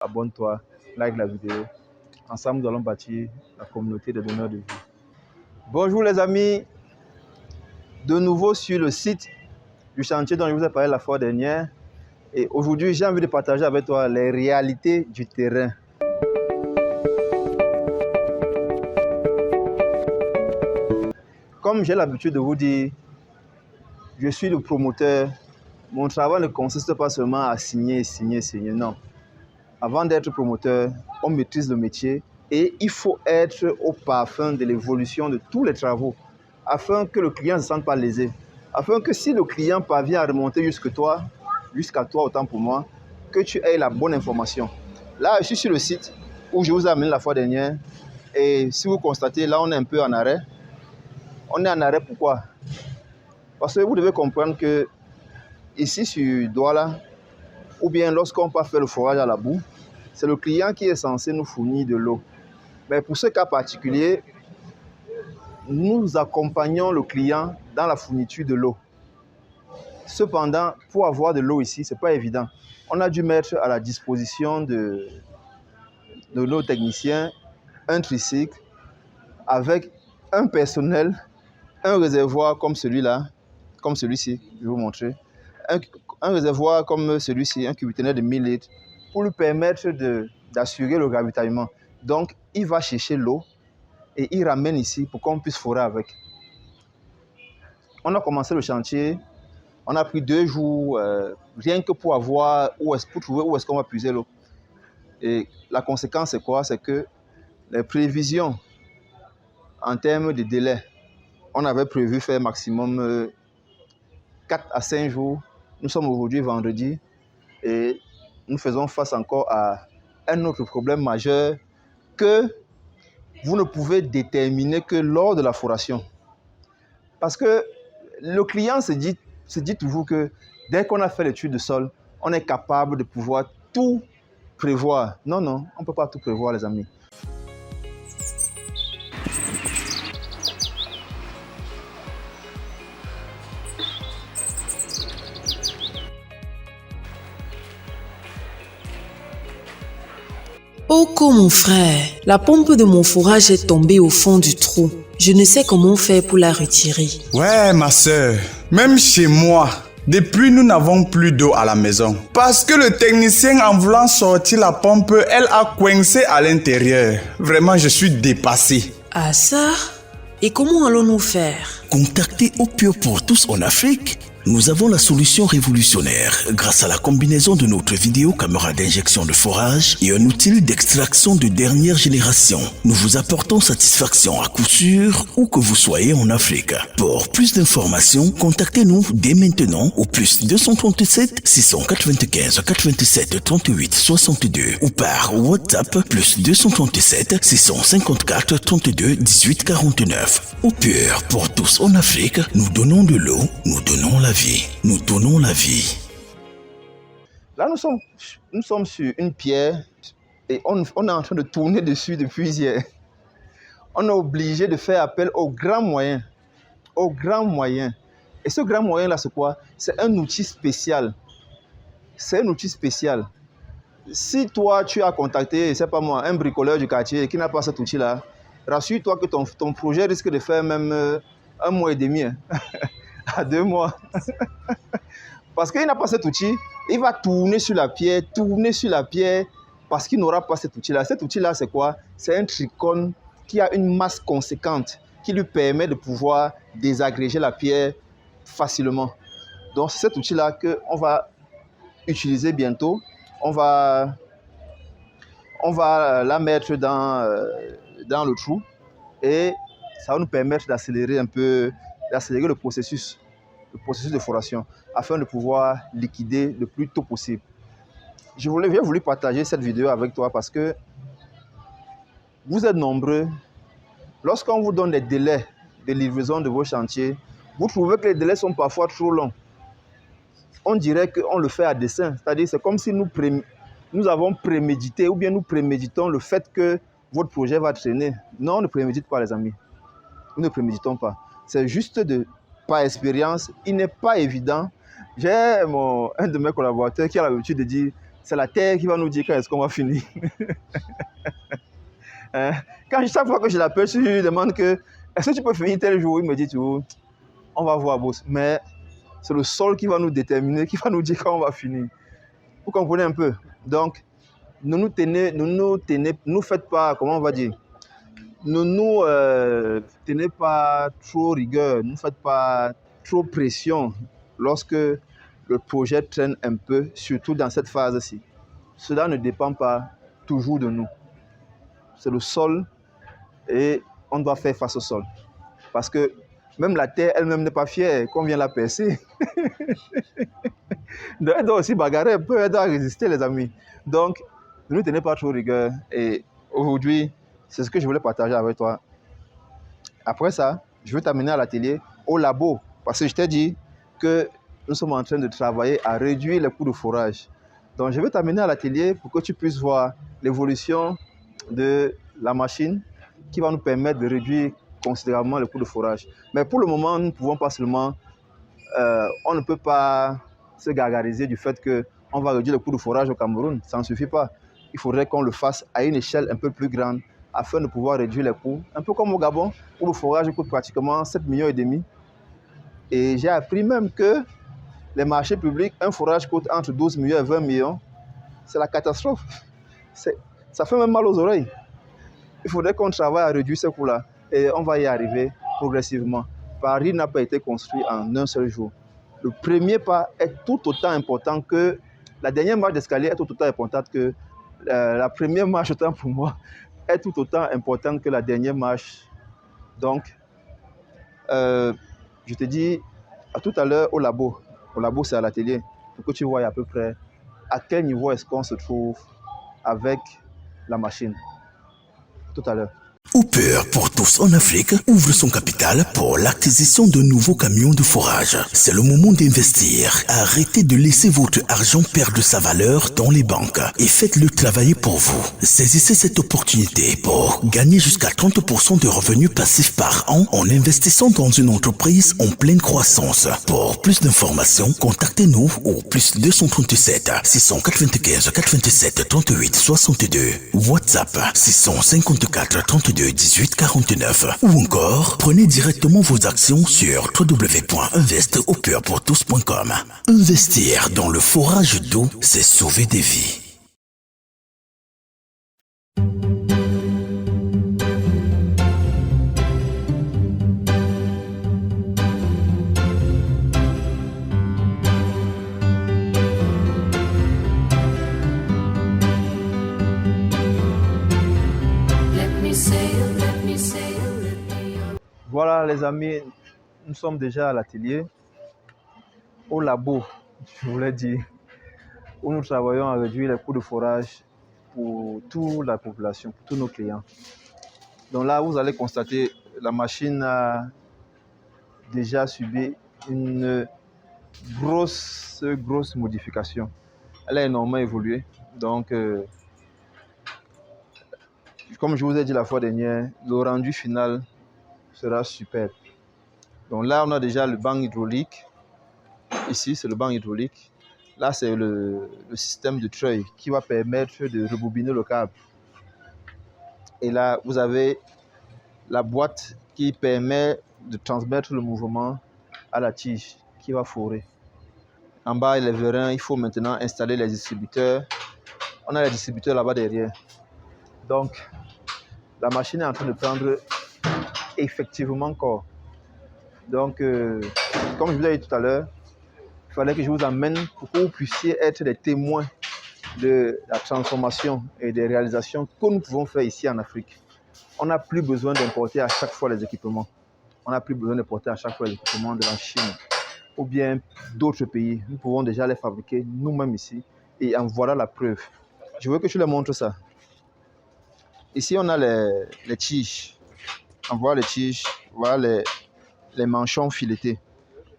abonne-toi, like la vidéo. Ensemble, nous allons bâtir la communauté des donneurs de vie. Bonjour les amis, de nouveau sur le site du chantier dont je vous ai parlé la fois dernière. Et aujourd'hui, j'ai envie de partager avec toi les réalités du terrain. Comme j'ai l'habitude de vous dire, je suis le promoteur. Mon travail ne consiste pas seulement à signer, non. Avant d'être promoteur, on maîtrise le métier et il faut être au parfum de l'évolution de tous les travaux afin que le client ne se sente pas lésé. Afin que si le client parvient à remonter jusqu'à toi, autant pour moi, que tu aies la bonne information. Là, je suis sur le site où je vous ai amené la fois dernière et si vous constatez, là, on est un peu en arrêt. On est en arrêt pourquoi? Parce que vous devez comprendre que ici sur Douala, ou bien lorsqu'on part faire le forage à la boue, c'est le client qui est censé nous fournir de l'eau. Mais pour ce cas particulier, nous accompagnons le client dans la fourniture de l'eau. Cependant, pour avoir de l'eau ici, ce n'est pas évident. On a dû mettre à la disposition de nos techniciens un tricycle avec un personnel, un réservoir comme celui-là, comme celui-ci, je vais vous montrer. Un réservoir comme celui-ci, un cubitonnaire de 1000 litres, pour lui permettre d'assurer le ravitaillement. Donc, il va chercher l'eau et il ramène ici pour qu'on puisse forer avec. On a commencé le chantier, on a pris 2 jours, rien que pour trouver où est-ce qu'on va puiser l'eau. Et la conséquence, c'est quoi? C'est que les prévisions en termes de délai, on avait prévu faire maximum 4 à 5 jours. Nous sommes aujourd'hui vendredi et nous faisons face encore à un autre problème majeur que vous ne pouvez déterminer que lors de la foration. Parce que le client se dit toujours que dès qu'on a fait l'étude de sol, on est capable de pouvoir tout prévoir. Non, non, on ne peut pas tout prévoir, les amis. Oh, mon frère, la pompe de mon fourrage est tombée au fond du trou. Je ne sais comment faire pour la retirer. Ouais, ma sœur, même chez moi, depuis nous n'avons plus d'eau à la maison. Parce que le technicien, en voulant sortir la pompe, elle a coincé à l'intérieur. Vraiment, je suis dépassé. Ah ça? Et comment allons-nous faire? Contactez Opio pour tous en Afrique. Nous avons la solution révolutionnaire grâce à la combinaison de notre vidéo-caméra d'injection de forage et un outil d'extraction de dernière génération. Nous vous apportons satisfaction à coup sûr où que vous soyez en Afrique. Pour plus d'informations, contactez-nous dès maintenant au plus 237 695 87 38 62 ou par WhatsApp plus 237 654 32 18 49. Opio pour tous en Afrique, nous donnons de l'eau, nous donnons la vie. Nous donnons la vie. Là, nous sommes sur une pierre et on est en train de tourner dessus depuis hier. On est obligé de faire appel au grand moyen. Au grand moyen. Et ce grand moyen-là, c'est quoi? C'est un outil spécial. C'est un outil spécial. Si toi, tu as contacté, c'est pas moi, un bricoleur du quartier qui n'a pas cet outil-là, rassure-toi que ton projet risque de faire même 1 mois et demi. À 2 mois. Parce qu'il n'a pas cet outil, il va tourner sur la pierre, parce qu'il n'aura pas cet outil-là. Cet outil-là, c'est quoi? C'est un trichone qui a une masse conséquente, qui lui permet de pouvoir désagréger la pierre facilement. Donc, c'est cet outil-là qu'on va utiliser bientôt. On va la mettre dans le trou et ça va nous permettre d'accélérer le processus de foration afin de pouvoir liquider le plus tôt possible. J'ai voulu partager cette vidéo avec toi parce que vous êtes nombreux. Lorsqu'on vous donne des délais de livraison de vos chantiers, vous trouvez que les délais sont parfois trop longs. On dirait qu'on le fait à dessein. C'est-à-dire c'est comme si nous avons prémédité ou bien nous préméditons le fait que votre projet va traîner. Non, on ne prémédite pas, les amis. Nous ne préméditons pas. C'est juste par expérience. Il n'est pas évident. J'ai un de mes collaborateurs qui a l'habitude de dire c'est la terre qui va nous dire quand est-ce qu'on va finir. Hein? Chaque fois que je l'appelle, je lui demande que est-ce que tu peux finir tel jour? Il me dit, tu vois, on va voir, boss. Mais c'est le sol qui va nous déterminer, qui va nous dire quand on va finir. Vous comprenez un peu? Donc, ne nous faites pas, comment on va dire, ne nous tenez pas trop rigueur, ne faites pas trop pression lorsque le projet traîne un peu, surtout dans cette phase-ci. Cela ne dépend pas toujours de nous. C'est le sol et on doit faire face au sol. Parce que même la terre elle-même n'est pas fière qu'on vient la percer. Elle doit aussi bagarrer un peu, elle doit résister, les amis. Donc, ne nous tenez pas trop rigueur. Et aujourd'hui, c'est ce que je voulais partager avec toi. Après ça, je vais t'amener à l'atelier, au labo. Parce que je t'ai dit que nous sommes en train de travailler à réduire les coûts de forage. Donc, je vais t'amener à l'atelier pour que tu puisses voir l'évolution de la machine qui va nous permettre de réduire considérablement le coût de forage. Mais pour le moment, nous ne pouvons pas seulement, on ne peut pas se gargariser du fait qu'on va réduire le coût de forage au Cameroun. Ça ne suffit pas. Il faudrait qu'on le fasse à une échelle un peu plus grande afin de pouvoir réduire les coûts. Un peu comme au Gabon, où le forage coûte pratiquement 7,5 millions. Et j'ai appris même que les marchés publics, un forage coûte entre 12 millions et 20 millions. C'est la catastrophe. Ça fait même mal aux oreilles. Il faudrait qu'on travaille à réduire ces coûts-là. Et on va y arriver progressivement. Paris n'a pas été construit en un seul jour. Le premier pas est tout autant important que la dernière marche d'escalier est tout autant importante que la première marche, autant pour moi, est tout autant importante que la dernière marche. Donc, je te dis à tout à l'heure au labo. Au labo, c'est à l'atelier, pour que tu vois à peu près à quel niveau est-ce qu'on se trouve avec la machine. Tout à l'heure. Hooper pour tous en Afrique ouvre son capital pour l'acquisition de nouveaux camions de forage. C'est le moment d'investir. Arrêtez de laisser votre argent perdre sa valeur dans les banques et faites-le travailler pour vous. Saisissez cette opportunité pour gagner jusqu'à 30% de revenus passifs par an en investissant dans une entreprise en pleine croissance. Pour plus d'informations, contactez-nous au plus 237 695 87 38 62, WhatsApp 654 32 18 49 ou encore prenez directement vos actions sur www.investhooperpourtous.com. Investir dans le forage d'eau, c'est sauver des vies. Voilà les amis, nous sommes déjà à l'atelier, au labo, je voulais dire, où nous travaillons à réduire les coûts de forage pour toute la population, pour tous nos clients. Donc là, vous allez constater, la machine a déjà subi une grosse modification. Elle a énormément évolué. Donc, comme je vous ai dit la fois dernière, le rendu final sera superbe. Donc là, on a déjà le banc hydraulique. Ici, c'est le banc hydraulique. Là, c'est le système de treuil qui va permettre de rebobiner le câble. Et là, vous avez la boîte qui permet de transmettre le mouvement à la tige qui va fourrer. En bas, les vérins, il faut maintenant installer les distributeurs. On a les distributeurs là-bas derrière. Donc, la machine est en train de prendre effectivement corps. Donc, comme je vous l'ai dit tout à l'heure, il fallait que je vous amène pour que vous puissiez être des témoins de la transformation et des réalisations que nous pouvons faire ici en Afrique. On n'a plus besoin d'importer à chaque fois les équipements. On n'a plus besoin d'importer à chaque fois les équipements de la Chine ou bien d'autres pays. Nous pouvons déjà les fabriquer nous-mêmes ici et en voilà la preuve. Je veux que tu leur montres ça. Ici, on a les tiges. On voit les tiges, voilà les manchons filetés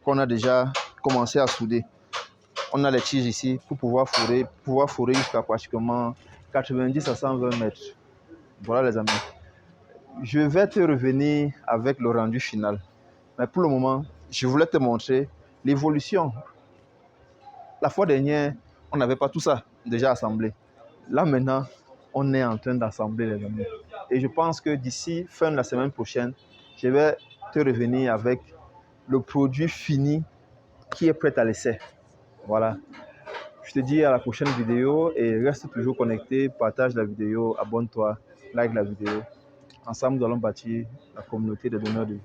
qu'on a déjà commencé à souder. On a les tiges ici pour pouvoir fourrer jusqu'à pratiquement 90 à 120 mètres. Voilà les amis. Je vais te revenir avec le rendu final. Mais pour le moment, je voulais te montrer l'évolution. La fois dernière, on n'avait pas tout ça. déjà assemblé. Là maintenant, on est en train d'assembler les amis. Et je pense que d'ici fin de la semaine prochaine, je vais te revenir avec le produit fini qui est prêt à l'essai. Voilà. Je te dis à la prochaine vidéo et reste toujours connecté, partage la vidéo, abonne-toi, like la vidéo. Ensemble, nous allons bâtir la communauté des donneurs de vie.